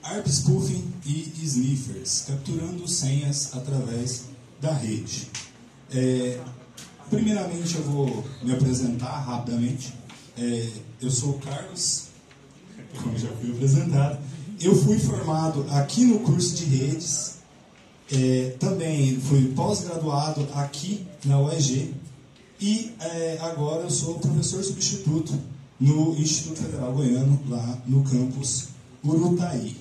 ARP Spoofing e Sniffers, capturando senhas através da rede. Primeiramente eu vou me apresentar rapidamente. Eu sou o Carlos, como já fui apresentado. Eu fui formado aqui no curso de redes, também fui pós-graduado aqui na UEG e agora eu sou professor substituto no Instituto Federal Goiano, lá no campus Urutaí.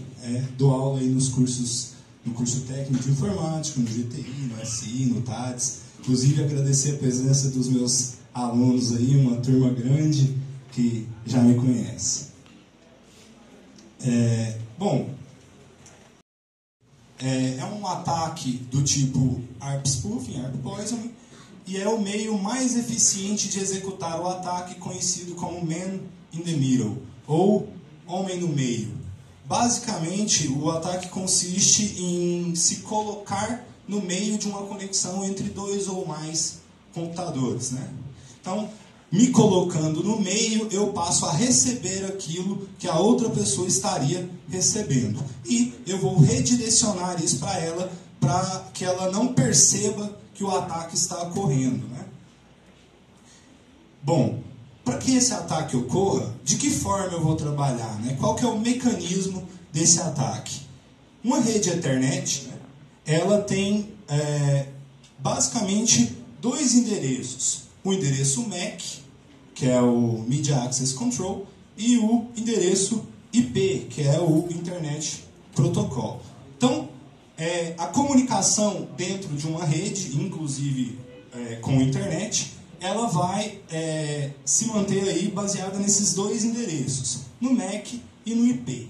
Dou aula aí nos cursos, no curso técnico de informática, no GTI, no SI, no TADS. Inclusive agradecer a presença dos meus alunos aí, uma turma grande que já me conhece. É um ataque do tipo ARP Spoofing, ARP Poisoning, e é o meio mais eficiente de executar o ataque, conhecido como Man in the Middle, ou Homem no Meio. Basicamente, o ataque consiste em se colocar no meio de uma conexão entre dois ou mais computadores, né? Então, me colocando no meio, eu passo a receber aquilo que a outra pessoa estaria recebendo. E eu vou redirecionar isso para ela, para que ela não perceba que o ataque está ocorrendo, né? Bom, para que esse ataque ocorra, de que forma eu vou trabalhar, né? Qual que é o mecanismo desse ataque? Uma rede Ethernet, né, ela tem basicamente dois endereços. O endereço MAC, que é o Media Access Control, e o endereço IP, que é o Internet Protocol. Então, a comunicação dentro de uma rede, inclusive com a internet, ela vai se manter aí baseada nesses dois endereços, no MAC e no IP.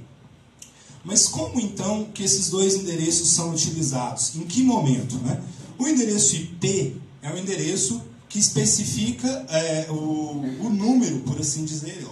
Mas como então que esses dois endereços são utilizados? Em que momento, né? O endereço IP é um endereço que especifica o número, por assim dizer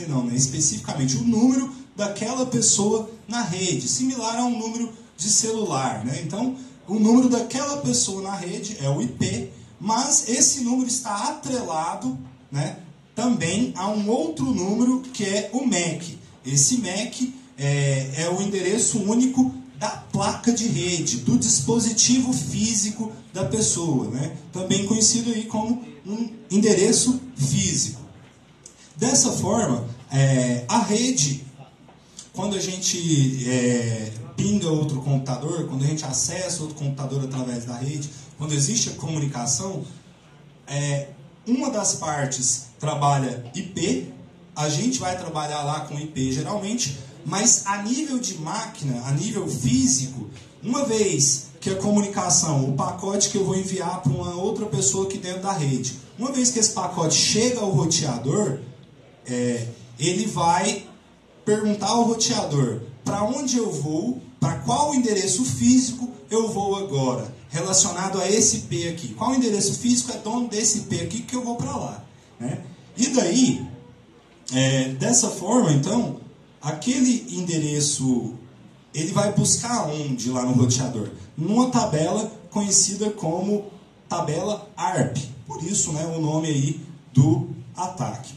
não, né? Especificamente o número daquela pessoa na rede, similar a um número de celular, né? Então, o número daquela pessoa na rede é o IP, mas esse número está atrelado, né, também a um outro número que é o MAC. Esse MAC é o endereço único da placa de rede, do dispositivo físico da pessoa, né? Também conhecido aí como um endereço físico. Dessa forma, a rede, quando a gente pinga outro computador, quando a gente acessa outro computador através da rede, quando existe a comunicação, uma das partes trabalha IP, a gente vai trabalhar lá com IP geralmente, mas a nível de máquina, a nível físico, uma vez que a comunicação, o pacote que eu vou enviar para uma outra pessoa aqui dentro da rede, uma vez que esse pacote chega ao roteador, ele vai perguntar ao roteador para onde eu vou, para qual endereço físico eu vou agora, relacionado a esse IP aqui. Qual endereço físico é dono desse IP aqui que eu vou para lá, né? E daí, dessa forma, então, aquele endereço, ele vai buscar onde lá no roteador? Numa tabela conhecida como tabela ARP. Por isso, né, o nome aí do ataque.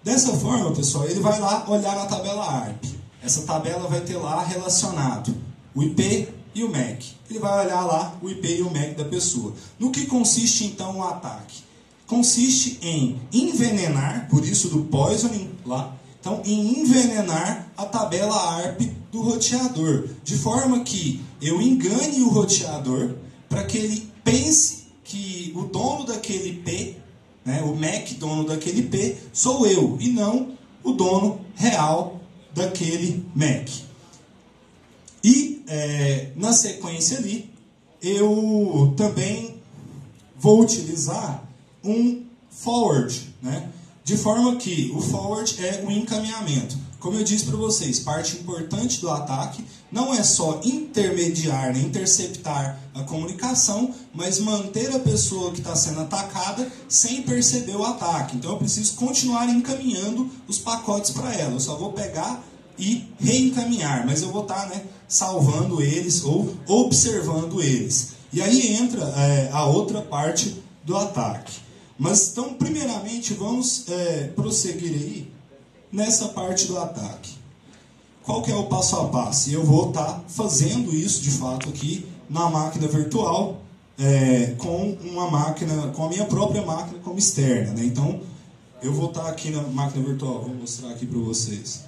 Dessa forma, pessoal, ele vai lá olhar na tabela ARP. Essa tabela vai ter lá relacionado o IP e o MAC. Ele vai olhar lá o IP e o MAC da pessoa. No que consiste, então, o ataque? Consiste em envenenar, por isso do poisoning lá, então, em envenenar a tabela ARP do roteador, de forma que eu engane o roteador para que ele pense que o dono daquele IP, né, o MAC dono daquele IP, sou eu, e não o dono real daquele MAC. E, na sequência ali, eu também vou utilizar um forward, né? De forma que o forward é um encaminhamento. Como eu disse para vocês, parte importante do ataque não é só intermediar, né, interceptar a comunicação, mas manter a pessoa que está sendo atacada sem perceber o ataque. Então eu preciso continuar encaminhando os pacotes para ela. Eu só vou pegar e reencaminhar, mas eu vou estar, né, salvando eles ou observando eles. E aí entra a outra parte do ataque. Mas, então, primeiramente, vamos prosseguir aí nessa parte do ataque. qual que é o passo a passo? Eu vou estar fazendo isso, de fato, aqui na máquina virtual, com a minha própria máquina como externa, né? Então, eu vou estar aqui na máquina virtual, vou mostrar aqui para vocês.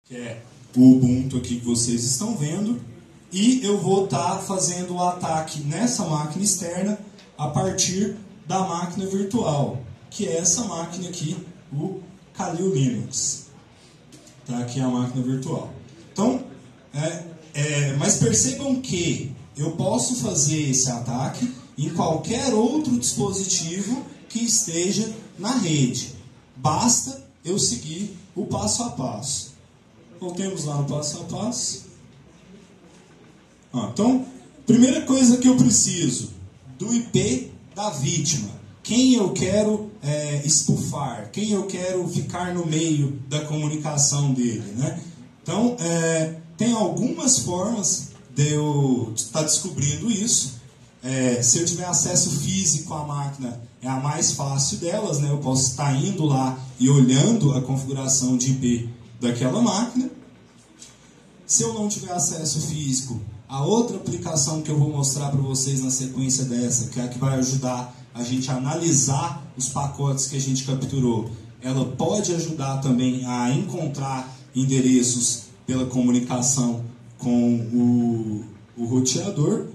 Que é o Ubuntu aqui que vocês estão vendo, e eu vou estar fazendo o ataque nessa máquina externa a partir da máquina virtual, que é essa máquina aqui, o Kali Linux. Tá aqui a máquina virtual. Então, mas percebam que eu posso fazer esse ataque em qualquer outro dispositivo que esteja na rede. Basta eu seguir o passo a passo. Voltemos lá no passo a passo. Então, primeira coisa que eu preciso, do IP da vítima. Quem eu quero espufar, quem eu quero ficar no meio da comunicação dele, né? Então, tem algumas formas de eu estar descobrindo isso. Se eu tiver acesso físico à máquina, é a mais fácil delas, né? Eu posso estar indo lá e olhando a configuração de IP daquela máquina. Se eu não tiver acesso físico, a outra aplicação que eu vou mostrar para vocês na sequência dessa, que é a que vai ajudar a gente a analisar os pacotes que a gente capturou, ela pode ajudar também a encontrar endereços pela comunicação com o roteador.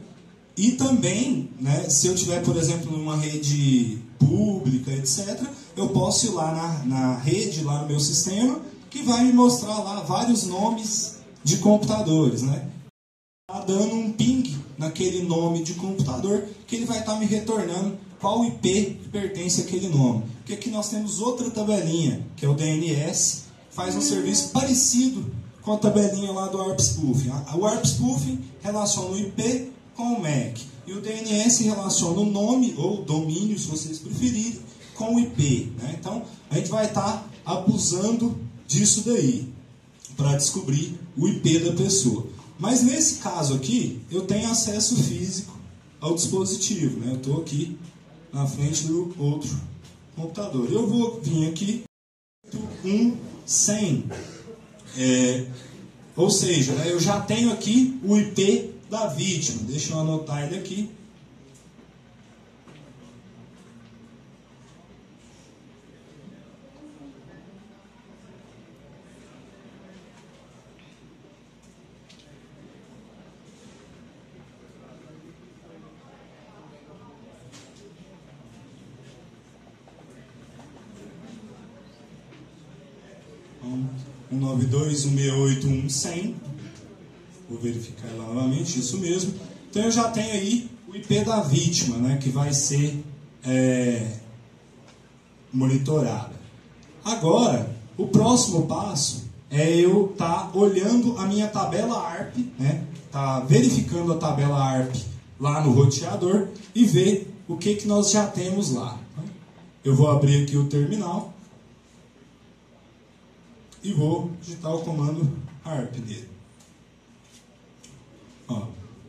E também, né, se eu tiver, por exemplo, numa rede pública, etc., eu posso ir lá na rede, lá no meu sistema, que vai me mostrar lá vários nomes de computadores, né? Tá dando um ping naquele nome de computador, que ele vai estar me retornando qual IP que pertence àquele nome. Porque aqui nós temos outra tabelinha, que é o DNS, faz um serviço parecido com a tabelinha lá do ARP Spoofing. O ARP Spoofing relaciona o IP com o MAC. E o DNS relaciona o nome, ou domínio, se vocês preferirem, com o IP, né? Então, a gente vai estar abusando disso daí, para descobrir o IP da pessoa. Mas nesse caso aqui, eu tenho acesso físico ao dispositivo, né? Eu estou aqui na frente do outro computador. Eu vou vir aqui, 100. Ou seja, né, eu já tenho aqui o IP da vítima. Deixa eu anotar ele aqui. Então, 192.168.1.100. Vou verificar lá novamente, isso mesmo. Então eu já tenho aí o IP da vítima, né, que vai ser monitorada. Agora, o próximo passo é eu estar olhando a minha tabela ARP, né, tá verificando a tabela ARP lá no roteador e ver o que nós já temos lá. Eu vou abrir aqui o terminal e vou digitar o comando ARP dele.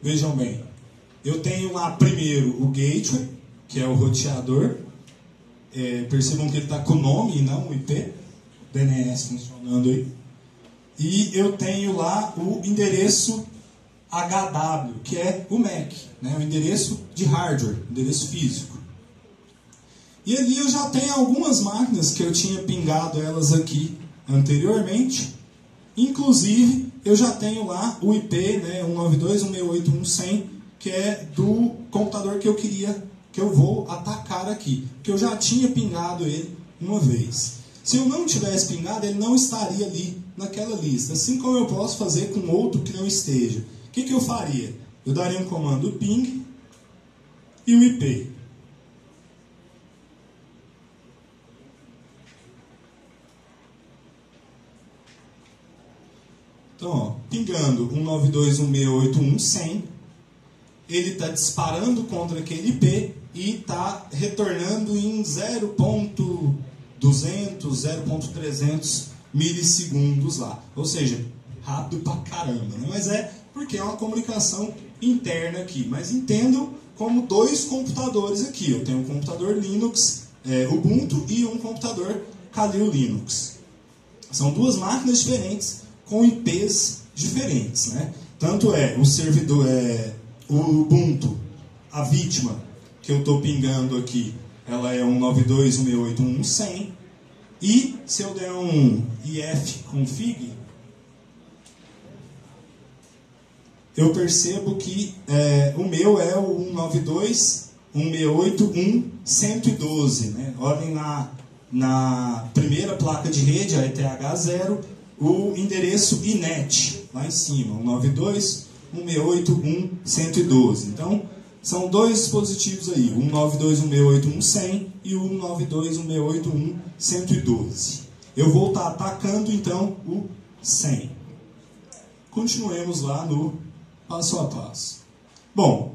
Vejam bem, eu tenho lá primeiro o gateway, que é o roteador. Percebam que ele está com o nome e não o IP, DNS funcionando aí. E eu tenho lá o endereço HW, que é o MAC, né, o endereço de hardware, endereço físico. E ali eu já tenho algumas máquinas que eu tinha pingado elas aqui anteriormente. Inclusive, eu já tenho lá o IP, né, 192.168.1.100, que é do computador que eu vou atacar aqui. Porque eu já tinha pingado ele uma vez. Se eu não tivesse pingado, ele não estaria ali naquela lista. Assim como eu posso fazer com outro que não esteja. O que eu faria? Eu daria um comando ping e o IP. Então, pingando 192.168.1.100, ele está disparando contra aquele IP e está retornando em 0.200, 0.300 milissegundos lá. Ou seja, rápido pra caramba, né? Mas é porque é uma comunicação interna aqui, mas entendam como dois computadores aqui. Eu tenho um computador Linux Ubuntu e um computador Kali Linux. São duas máquinas diferentes com IPs diferentes, né? Tanto é o servidor, o Ubuntu, a vítima que eu estou pingando aqui, ela é 192.168.1.100, e se eu der um ifconfig, eu percebo que o meu é o 192.168.1.112, né? Olhem na primeira placa de rede, a ETH0, o endereço INET, lá em cima, 192.168.1.112. Então, são dois dispositivos aí, o 192.168.1.100 e o 192.168.1.112. Eu vou estar atacando, então, o 100. Continuemos lá no passo a passo. Bom,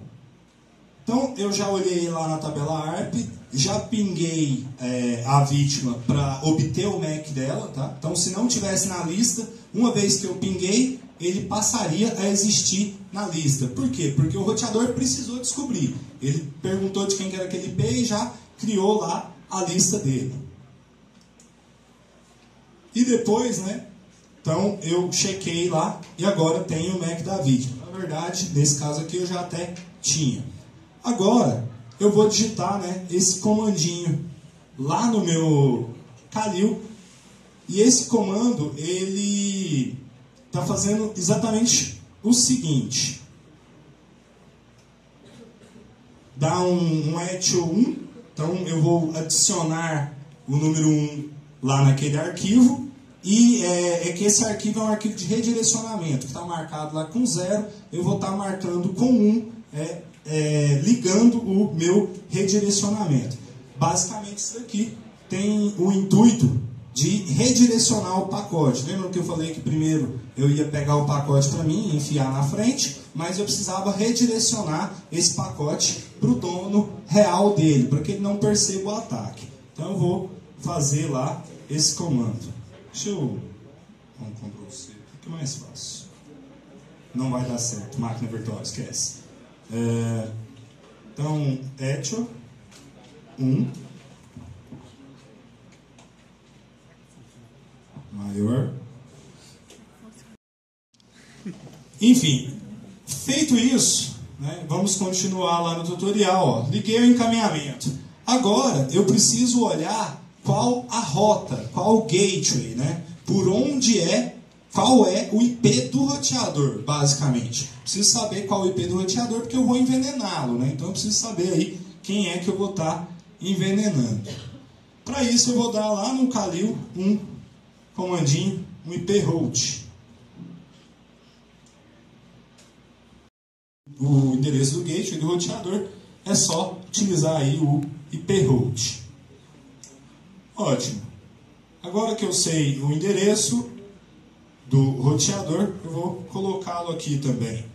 então eu já olhei lá na tabela ARP, já pinguei a vítima para obter o MAC dela, tá? Então, se não tivesse na lista, uma vez que eu pinguei, ele passaria a existir na lista. Por quê? Porque o roteador precisou descobrir. Ele perguntou de quem que era aquele IP e já criou lá a lista dele. E depois, né? Então, eu chequei lá e agora tenho o MAC da vítima. Na verdade, nesse caso aqui eu já até tinha. Agora, eu vou digitar, né, esse comandinho lá no meu Kali. E esse comando, ele está fazendo exatamente o seguinte. Dá um echo 1. Então, eu vou adicionar o número 1 lá naquele arquivo. E que esse arquivo é um arquivo de redirecionamento, que está marcado lá com 0. Eu vou estar marcando com 1, ligando o meu redirecionamento. Basicamente, isso aqui tem o intuito de redirecionar o pacote. Lembra que eu falei que primeiro eu ia pegar o pacote para mim e enfiar na frente, mas eu precisava redirecionar esse pacote para o dono real dele, para que ele não perceba o ataque. Então eu vou fazer lá esse comando. Deixa eu... Vamos Ctrl+C, que é mais fácil. Não vai dar certo, máquina virtual, esquece. Então, echo 1 maior. Enfim, feito isso, né, vamos continuar lá no tutorial. Ó. Liguei o encaminhamento. Agora eu preciso olhar qual a rota, qual o gateway, né? Por onde qual é o IP do roteador, basicamente. Preciso saber qual é o IP do roteador, porque eu vou envenená-lo, né? Então eu preciso saber aí quem é que eu vou estar envenenando. Para isso eu vou dar lá no Kali um comandinho, um IP route. O endereço do gateway do roteador é só utilizar aí o IP route. Ótimo. Agora que eu sei o endereço do roteador, eu vou colocá-lo aqui também.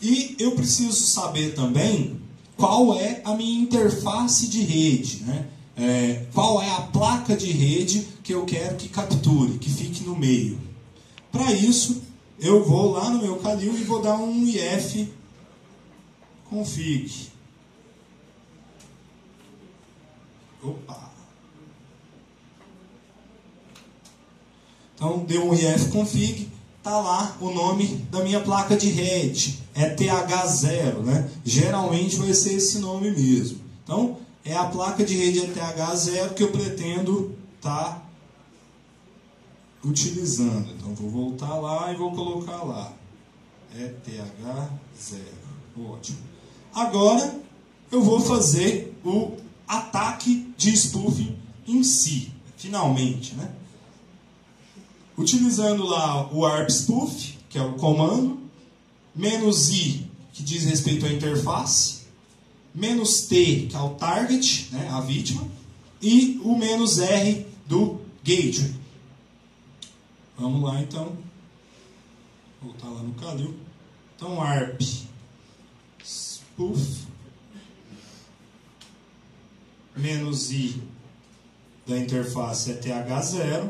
E eu preciso saber também qual é a minha interface de rede, né? Qual é a placa de rede que eu quero que capture, que fique no meio. Para isso, eu vou lá no meu Kali e vou dar um ifconfig. Opa! Então, deu um ifconfig, tá lá o nome da minha placa de rede. É TH0, né? Geralmente vai ser esse nome mesmo. Então, é a placa de rede ETH0 que eu pretendo estar utilizando. Então, vou voltar lá e vou colocar lá. ETH0. Ótimo. Agora, eu vou fazer o ataque de spoofing em si. Finalmente, né? Utilizando lá o ARP spoof, que é o comando, -i, que diz respeito à interface, -t, que é o target, né, a vítima, e o -r do gateway. Vamos lá, então. Voltar lá no Kali. Então, ARP spoof menos I da interface é TH0,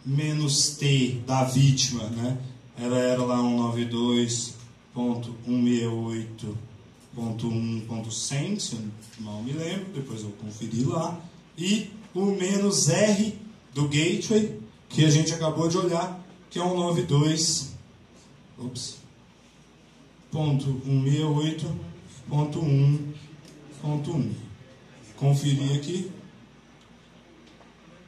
menos T da vítima, né? Ela era lá 192.168.1.100, se eu mal me lembro, depois eu conferi lá. E o menos R do gateway, que a gente acabou de olhar, que é 192.168.1.1. Conferir aqui.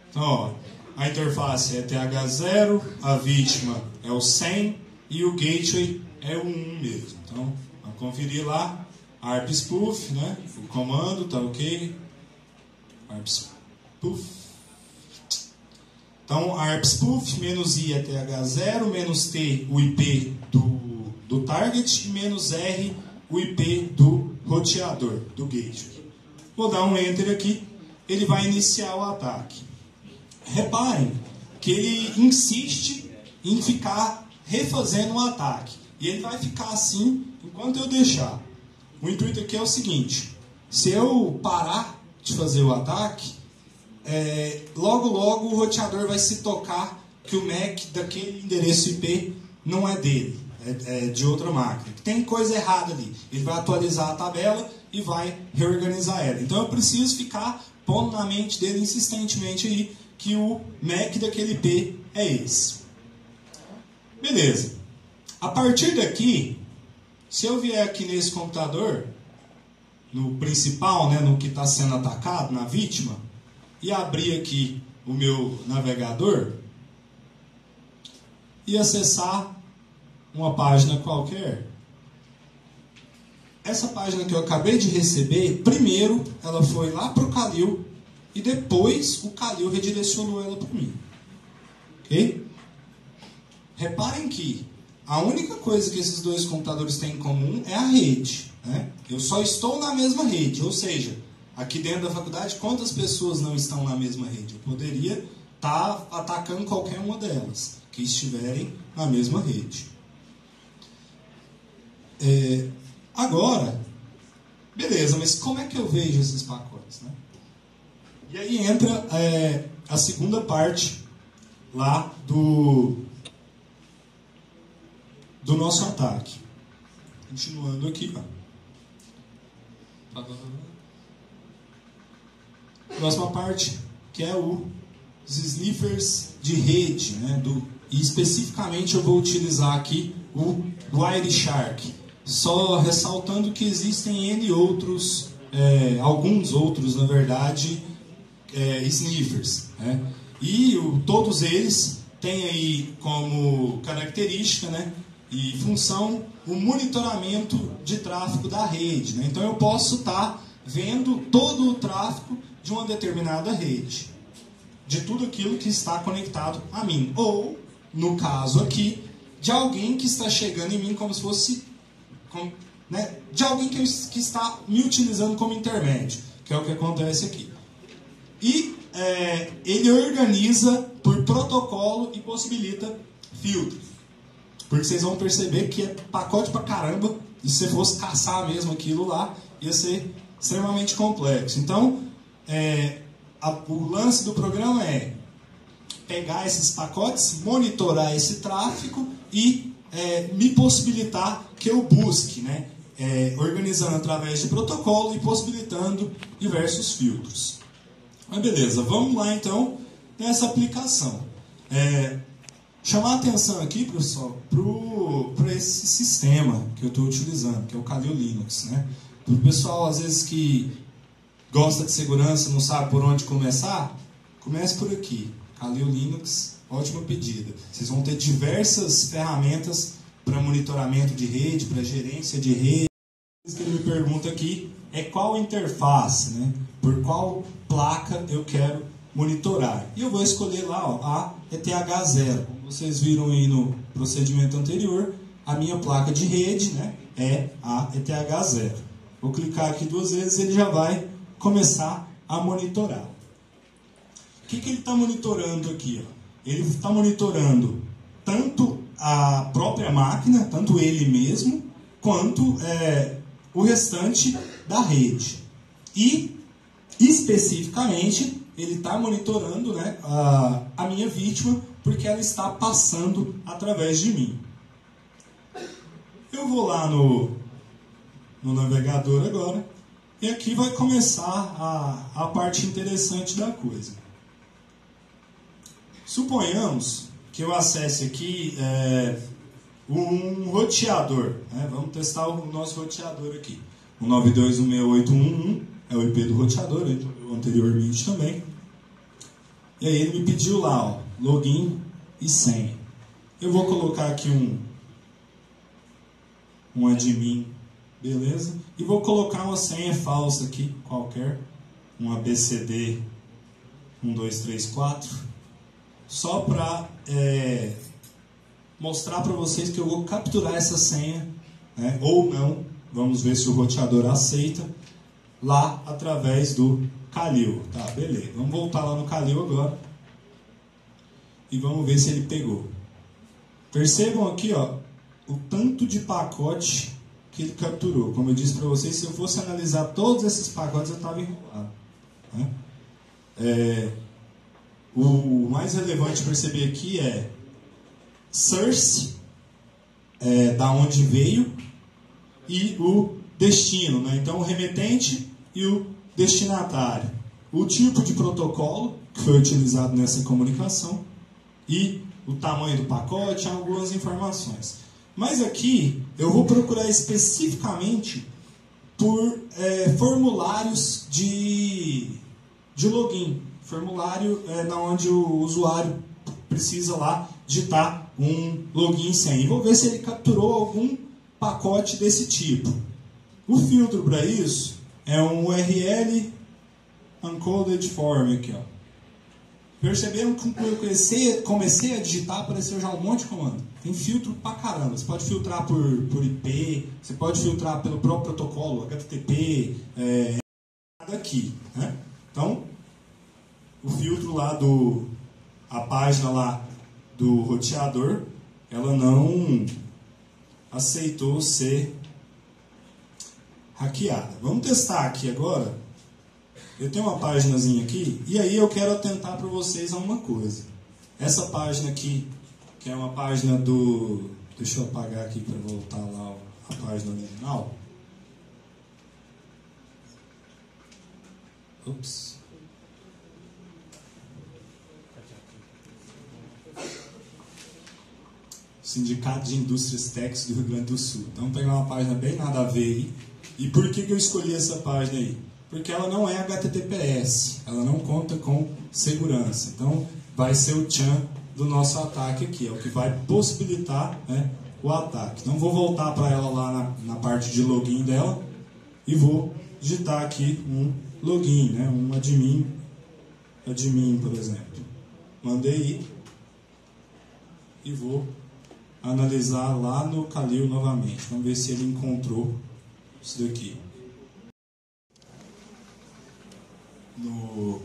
Então, ó, a interface é TH0, a vítima é o 100 e o gateway é o 1 mesmo. Então, vamos conferir lá. ARP spoof, né? O comando tá ok. ARP spoof. Então, ARP spoof, menos I é TH0, menos T o IP do target e menos R o IP do roteador, do gateway. Vou dar um enter aqui, ele vai iniciar o ataque. Reparem que ele insiste em ficar refazendo o ataque. E ele vai ficar assim enquanto eu deixar. O intuito aqui é o seguinte: se eu parar de fazer o ataque, logo o roteador vai se tocar que o MAC daquele endereço IP não é dele, é de outra máquina. Tem coisa errada ali. Ele vai atualizar a tabela e vai reorganizar ela. Então eu preciso ficar pondo na mente dele insistentemente aí que o MAC daquele IP é esse. Beleza. A partir daqui, se eu vier aqui nesse computador, no principal, né, no que está sendo atacado, na vítima, e abrir aqui o meu navegador e acessar uma página qualquer, essa página que eu acabei de receber, primeiro ela foi lá para o Khalil e depois o Khalil redirecionou ela para mim. Ok? Reparem que a única coisa que esses dois computadores têm em comum é a rede, né? Eu só estou na mesma rede, ou seja, aqui dentro da faculdade, quantas pessoas não estão na mesma rede? Eu poderia estar atacando qualquer uma delas, que estiverem na mesma rede. Agora, beleza, mas como é que eu vejo esses pacotes, né? E aí entra a segunda parte lá do nosso ataque. Continuando aqui, ó. Próxima parte, que é os sniffers de rede, né? E especificamente eu vou utilizar aqui o Wireshark, só ressaltando que existem N outros, alguns outros, na verdade, sniffers, né? E todos eles têm aí como característica, né, e função o monitoramento de tráfego da rede, né? Então eu posso estar vendo todo o tráfego de uma determinada rede, de tudo aquilo que está conectado a mim, ou, no caso aqui, de alguém que está chegando em mim como se fosse, né, de alguém que está me utilizando como intermédio, que é o que acontece aqui. E ele organiza por protocolo e possibilita filtro. Porque vocês vão perceber que é pacote pra caramba, e se você fosse caçar mesmo aquilo lá, ia ser extremamente complexo. Então, o lance do programa é pegar esses pacotes, monitorar esse tráfego e me possibilitar que eu busque, né, organizando através de protocolo e possibilitando diversos filtros. Mas beleza, vamos lá então nessa aplicação. Chamar a atenção aqui, pessoal, para esse sistema que eu estou utilizando, que é o Kali Linux, né? Para o pessoal, às vezes, que gosta de segurança, não sabe por onde começar, comece por aqui. Kali Linux, ótima pedida. Vocês vão ter diversas ferramentas para monitoramento de rede, para gerência de rede. O que ele me pergunta aqui é qual interface, né? Por qual placa eu quero monitorar. E eu vou escolher lá, ó, a ETH0. Como vocês viram aí no procedimento anterior, a minha placa de rede, né, é a ETH0. Vou clicar aqui 2 vezes e ele já vai começar a monitorar. O que ele está monitorando aqui? Ó? Ele está monitorando tanto a própria máquina, tanto ele mesmo, quanto o restante da rede. E especificamente, ele está monitorando, né, a minha vítima, porque ela está passando através de mim. Eu vou lá no navegador agora, e aqui vai começar a parte interessante da coisa. Suponhamos que eu acesse aqui um roteador, né? Vamos testar o nosso roteador aqui. O 92.168.1.1 é o IP do roteador, anteriormente também. E aí ele me pediu lá, ó, login e senha. Eu vou colocar aqui um admin, beleza? E vou colocar uma senha falsa aqui, qualquer, um ABCD 1234, só para mostrar para vocês que eu vou capturar essa senha, né, ou não, vamos ver se o roteador aceita, lá através do Kalil. Tá, beleza. Vamos voltar lá no Kalil agora e vamos ver se ele pegou. Percebam aqui, ó, o tanto de pacote que ele capturou. Como eu disse para vocês, se eu fosse analisar todos esses pacotes, eu estava enrolado, né? O mais relevante perceber aqui é source, da onde veio, e o destino, né? Então o remetente e o destinatário. O tipo de protocolo que foi utilizado nessa comunicação e o tamanho do pacote, algumas informações. Mas aqui eu vou procurar especificamente por formulários de login. Formulário na onde o usuário precisa lá digitar um login e senha. E vou ver se ele capturou algum pacote desse tipo. O filtro para isso é um URL Uncoded Form aqui, ó. Perceberam que quando eu comecei a digitar, apareceu já um monte de comando. Tem filtro pra caramba. Você pode filtrar por IP, você pode filtrar pelo próprio protocolo, HTTP, aqui, né? Então, o filtro lá a página lá do roteador, ela não aceitou ser hackeada. Vamos testar aqui agora. Eu tenho uma páginazinha aqui, e aí eu quero atentar para vocês a uma coisa. Essa página aqui, que é uma página do... Deixa eu apagar aqui para voltar lá a página original. Ups. Sindicato de Indústrias Textiles do Rio Grande do Sul. Então, vou pegar uma página bem nada a ver aí. E por que eu escolhi essa página aí? Porque ela não é HTTPS, ela não conta com segurança. Então, vai ser o chan do nosso ataque aqui, é o que vai possibilitar, né, o ataque. Então, vou voltar para ela lá na parte de login dela e vou digitar aqui um login, né, um admin, por exemplo. Mandei e vou analisar lá no Kalil novamente. Vamos ver se ele encontrou isso daqui. No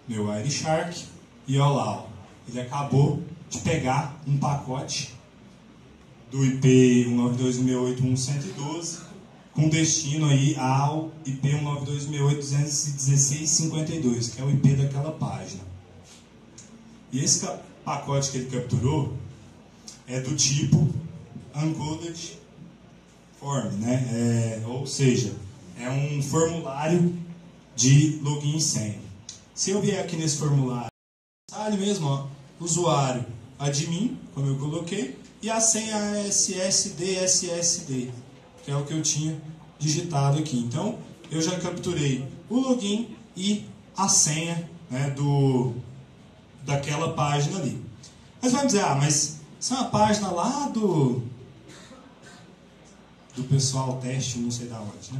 meu Wireshark, e olha lá, ó, ele acabou de pegar um pacote do IP 192.168.1.112 com destino aí ao IP 192.168.216.52, que é o IP daquela página. E esse pacote que ele capturou é do tipo Uncoded Form, né? Ou seja, é um formulário de login e senha. Se eu vier aqui nesse formulário, ali mesmo, ó, usuário, admin, como eu coloquei, e a senha SSD, que é o que eu tinha digitado aqui. Então, eu já capturei o login e a senha, né, daquela página ali. Mas vai dizer, mas isso é uma página lá do pessoal teste, não sei da onde, né?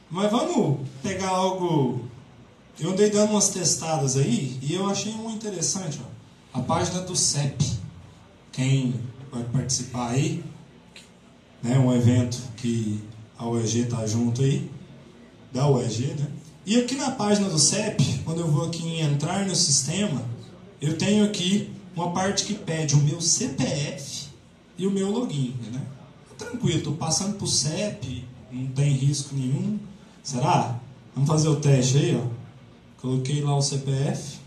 Mas vamos pegar algo... Eu andei dando umas testadas aí e eu achei um interessante, ó, a página do CEP. Quem vai participar aí, né, um evento que a UEG está junto aí, da UEG, né? E aqui na página do CEP, quando eu vou aqui em entrar no sistema, eu tenho aqui uma parte que pede o meu CPF e o meu login, né? Tranquilo, estou passando para o CEP, não tem risco nenhum. Será? Vamos fazer o teste aí, ó. Coloquei lá o CPF,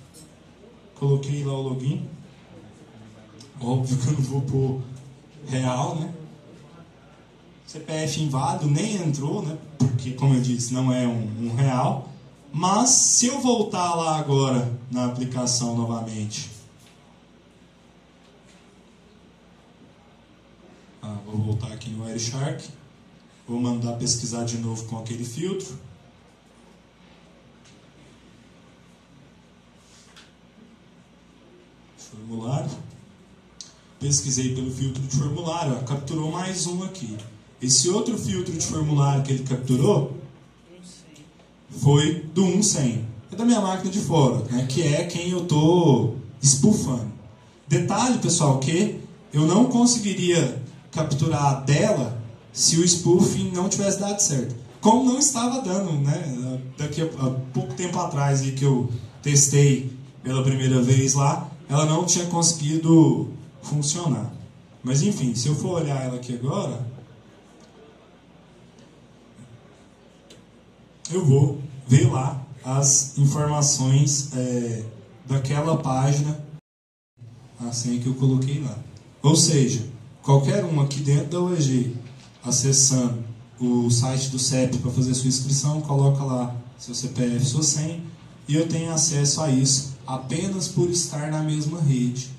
coloquei lá o login. Óbvio que eu não vou pôr real, né? CPF inválido, nem entrou, né? Porque, como eu disse, não é um real. Mas, se eu voltar lá agora na aplicação novamente... vou voltar aqui no Wireshark. Vou mandar pesquisar de novo com aquele filtro. Formulário. Pesquisei pelo filtro de formulário, ó, capturou mais um aqui. Esse outro filtro de formulário que ele capturou foi do 100. É da minha máquina de fora, né, que é quem eu estou spoofando. Detalhe, pessoal, que eu não conseguiria capturar dela se o spoofing não tivesse dado certo. Como não estava dando, né? Daqui a pouco tempo atrás aí que eu testei pela primeira vez lá, ela não tinha conseguido funcionar. Mas enfim, se eu for olhar ela aqui agora, eu vou ver lá as informações daquela página, a senha que eu coloquei lá. Ou seja, qualquer um aqui dentro da UEG, acessando o site do CEP para fazer sua inscrição, coloca lá seu CPF, sua senha, e eu tenho acesso a isso apenas por estar na mesma rede,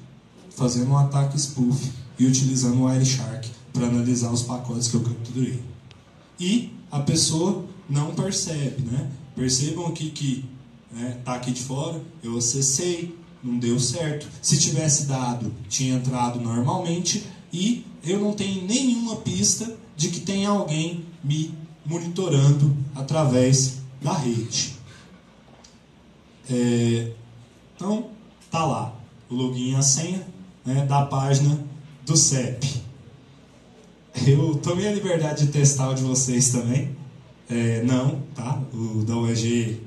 fazendo um ataque spoof e utilizando o Wireshark para analisar os pacotes que eu capturei. E a pessoa não percebe, né? Percebam aqui que tá aqui de fora, eu acessei, não deu certo. Se tivesse dado, tinha entrado normalmente e eu não tenho nenhuma pista de que tem alguém me monitorando através da rede. Então, tá lá o login e a senha, né, da página do CEP. Eu tomei a liberdade de testar o de vocês também. Não, tá? O da UEG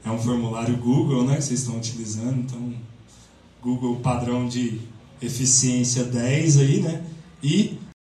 é um formulário Google, né, que vocês estão utilizando. Então, Google padrão de eficiência 10 aí, né? E